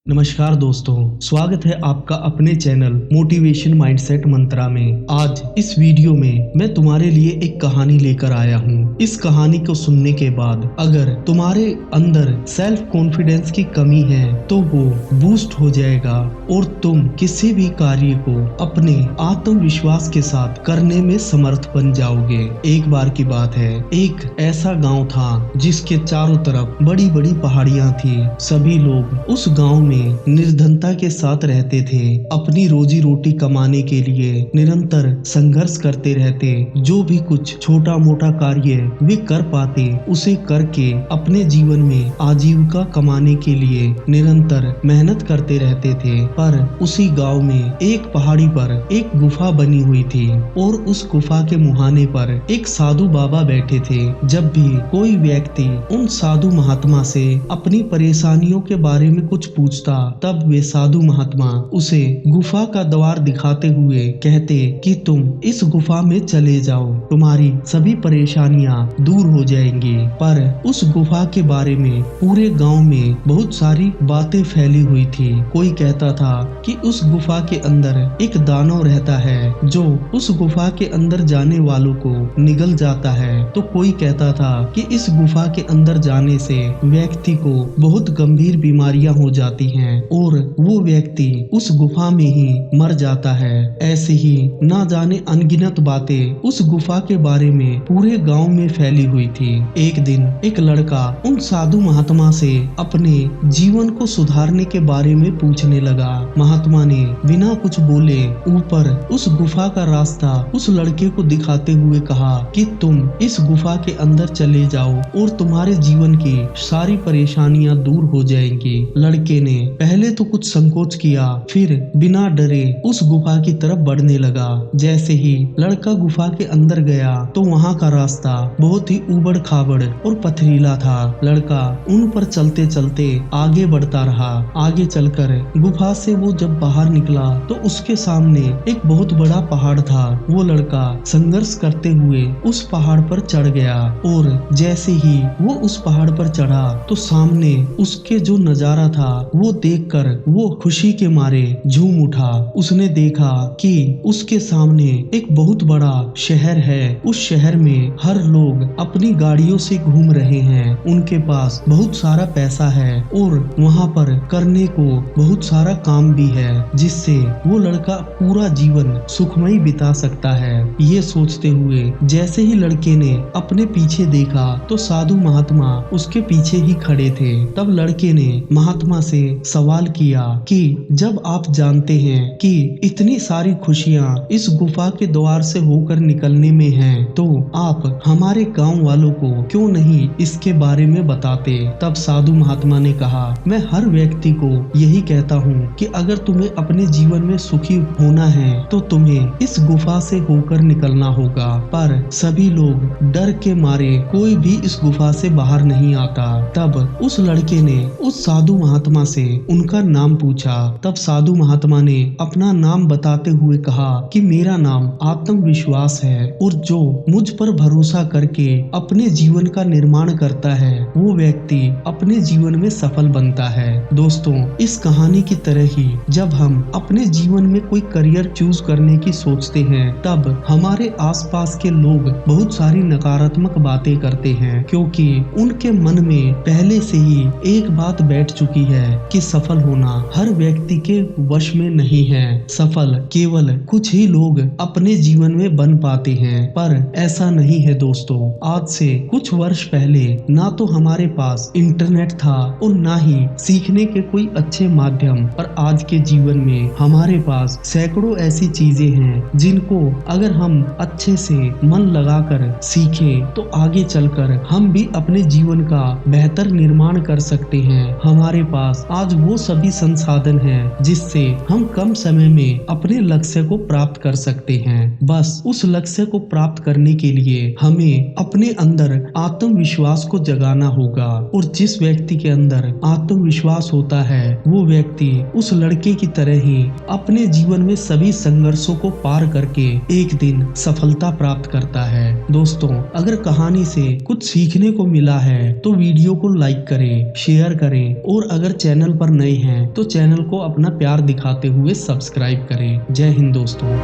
नमस्कार दोस्तों, स्वागत है आपका अपने चैनल मोटिवेशन माइंडसेट मंत्रा में। आज इस वीडियो में मैं तुम्हारे लिए एक कहानी लेकर आया हूँ। इस कहानी को सुनने के बाद अगर तुम्हारे अंदर सेल्फ कॉन्फिडेंस की कमी है तो वो बूस्ट हो जाएगा और तुम किसी भी कार्य को अपने आत्मविश्वास के साथ करने में समर्थ बन जाओगे। एक बार की बात है, एक ऐसा गाँव था जिसके चारों तरफ बड़ी बड़ी पहाड़ियाँ थी। सभी लोग उस गाँव में निर्धनता के साथ रहते थे। अपनी रोजी रोटी कमाने के लिए निरंतर संघर्ष करते रहते। जो भी कुछ छोटा मोटा कार्य वे कर पाते उसे करके अपने जीवन में आजीविका कमाने के लिए निरंतर मेहनत करते रहते थे। पर उसी गांव में एक पहाड़ी पर एक गुफा बनी हुई थी और उस गुफा के मुहाने पर एक साधु बाबा बैठे थे। जब भी कोई व्यक्ति उन साधु महात्मा से अपनी परेशानियों के बारे में कुछ पूछता तब वे साधु महात्मा उसे गुफा का द्वार दिखाते हुए कहते कि तुम इस गुफा में चले जाओ, तुम्हारी सभी परेशानियां दूर हो जाएंगी। पर उस गुफा के बारे में पूरे गांव में बहुत सारी बातें फैली हुई थी। कोई कहता था कि उस गुफा के अंदर एक दानव रहता है जो उस गुफा के अंदर जाने वालों को निगल जाता है, तो कोई कहता था कि इस गुफा के अंदर जाने से व्यक्ति को बहुत गंभीर बीमारियां हो जाती हैं और वो व्यक्ति उस गुफा में ही मर जाता है। ऐसे ही ना जाने अनगिनत बातें उस गुफा के बारे में पूरे गांव में फैली हुई थी। एक दिन एक लड़का उन साधु महात्मा से अपने जीवन को सुधारने के बारे में पूछने लगा। महात्मा ने बिना कुछ बोले ऊपर उस गुफा का रास्ता उस लड़के को दिखाते हुए कहा कि तुम इस गुफा के अंदर चले जाओ और तुम्हारे जीवन की सारी परेशानियां दूर हो जाएंगी। लड़के ने पहले तो कुछ संकोच किया, फिर बिना डरे उस गुफा की तरफ बढ़ने लगा। जैसे ही लड़का गुफा के अंदर गया तो वहाँ का रास्ता बहुत ही ऊबड़ खाबड़ और पथरीला था। लड़का उन पर चलते चलते आगे बढ़ता रहा। आगे चलकर गुफा से वो जब बाहर निकला तो उसके सामने एक बहुत बड़ा पहाड़ था। वो लड़का संघर्ष करते हुए उस पहाड़ पर चढ़ गया और जैसे ही वो उस पहाड़ पर चढ़ा तो सामने उसके जो नजारा था वो देखकर वो खुशी के मारे झूम उठा। उसने देखा कि उसके सामने एक बहुत बड़ा शहर है। उस शहर में हर लोग अपनी गाड़ियों से घूम रहे हैं, उनके पास बहुत सारा पैसा है और वहाँ पर करने को बहुत सारा काम भी है जिससे वो लड़का पूरा जीवन सुखमय बिता सकता है। ये सोचते हुए जैसे ही लड़के ने अपने पीछे देखा तो साधु महात्मा उसके पीछे ही खड़े थे। तब लड़के ने महात्मा से सवाल किया कि जब आप जानते हैं कि इतनी सारी खुशियां इस गुफा के द्वार से होकर निकलने में हैं, तो आप हमारे गांव वालों को क्यों नहीं इसके बारे में बताते। तब साधु महात्मा ने कहा, मैं हर व्यक्ति को यही कहता हूँ कि अगर तुम्हें अपने जीवन में सुखी होना है तो तुम्हें इस गुफा से होकर निकलना होगा। पर सभी लोग डर के मारे कोई भी इस गुफा से बाहर नहीं आता। तब उस लड़के ने उस साधु महात्मा से उनका नाम पूछा। तब साधु महात्मा ने अपना नाम बताते हुए कहा कि मेरा नाम आत्मविश्वास है और जो मुझ पर भरोसा करके अपने जीवन का निर्माण करता है वो व्यक्ति अपने जीवन में सफल बनता है। दोस्तों, इस कहानी की तरह ही जब हम अपने जीवन में कोई करियर चूज करने की सोचते हैं तब हमारे आसपास के लोग बहुत सारी नकारात्मक बातें करते हैं, क्योंकि उनके मन में पहले से ही एक बात बैठ चुकी है कि सफल होना हर व्यक्ति के वश में नहीं है। सफल केवल कुछ ही लोग अपने जीवन में बन पाते हैं, पर ऐसा नहीं है दोस्तों। आज से कुछ वर्ष पहले ना तो हमारे पास इंटरनेट था और ना ही सीखने के कोई अच्छे माध्यम, पर आज के जीवन में हमारे पास सैकड़ों ऐसी चीजें हैं जिनको अगर हम अच्छे से मन लगाकर सीखें तो आगे चलकर हम भी अपने जीवन का बेहतर निर्माण कर सकते हैं। हमारे पास आज वो सभी संसाधन हैं जिससे हम कम समय में अपने लक्ष्य को प्राप्त कर सकते हैं। बस उस लक्ष्य को प्राप्त करने के लिए हमें अपने अंदर आत्मविश्वास को जगाना होगा और जिस व्यक्ति के अंदर आत्मविश्वास होता है वो व्यक्ति उस लड़के की तरह ही अपने जीवन में सभी संघर्षों को पार करके एक दिन सफलता प्राप्त करता है। दोस्तों, अगर कहानी से कुछ सीखने को मिला है तो वीडियो को लाइक करें, शेयर करें और अगर चैनल चैनल पर नए हैं तो चैनल को अपना प्यार दिखाते हुए सब्सक्राइब करें। जय हिंद दोस्तों।